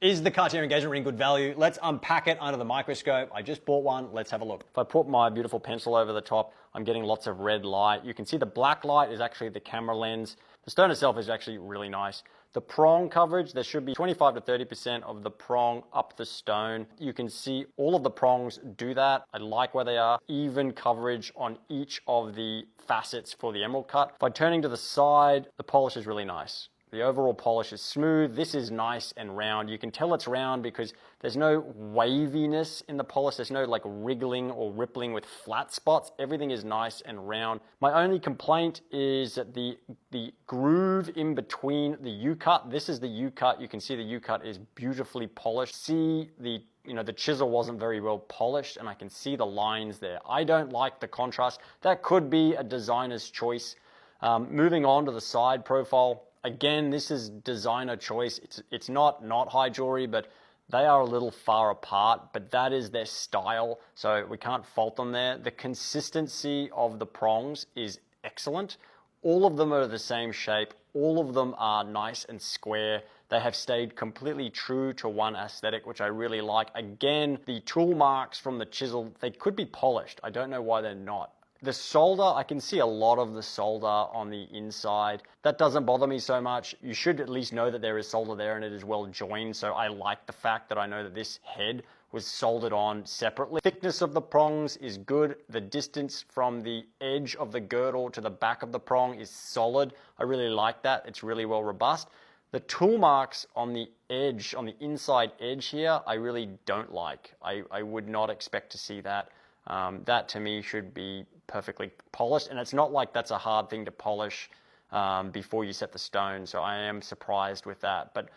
Is the Cartier engagement ring good value? Let's unpack it under the microscope. I just bought one. Let's have a look. If I put my beautiful pencil over the top, I'm getting lots of red light. You can see the black light is actually the camera lens. The stone itself is actually really nice. The prong coverage, there should be 25 to 30% of the prong up the stone. You can see all of the prongs do that. I like where they are. Even coverage on each of the facets for the emerald cut. By turning to the side, the polish is really nice. The overall polish is smooth. This is nice and round. You can tell it's round because there's no waviness in the polish. There's no like wriggling or rippling with flat spots. Everything is nice and round. My only complaint is that the groove in between the U-cut, this is the U-cut. You can see the U-cut is beautifully polished. See the chisel wasn't very well polished and I can see the lines there. I don't like the contrast. That could be a designer's choice. Moving on to the side profile. Again, this is designer choice. It's not high jewelry, but they are a little far apart, but that is their style, so we can't fault them there. The consistency of the prongs is excellent. All of them are the same shape. All of them are nice and square. They have stayed completely true to one aesthetic, which I really like. Again, the tool marks from the chisel, they could be polished. I don't know why they're not. The solder, I can see a lot of the solder on the inside. That doesn't bother me so much. You should at least know that there is solder there and it is well joined. So I like the fact that I know that this head was soldered on separately. Thickness of the prongs is good. The distance from the edge of the girdle to the back of the prong is solid. I really like that. It's really well robust. The tool marks on the edge, on the inside edge here, I really don't like. I would not expect to see that. That to me should be perfectly polished, and it's not like that's a hard thing to polish before you set the stone, so I am surprised with that. But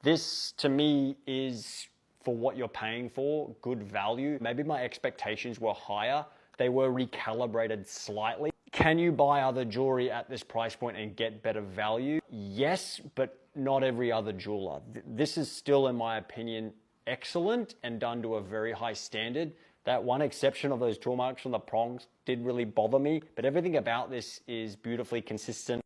this to me is, for what you're paying for, good value. Maybe my expectations were higher. They were recalibrated slightly. Can you buy other jewelry at this price point and get better value? Yes, but not every other jeweler. This is still, in my opinion, excellent and done to a very high standard. That one exception of those tool marks from the prongs did really bother me, but everything about this is beautifully consistent.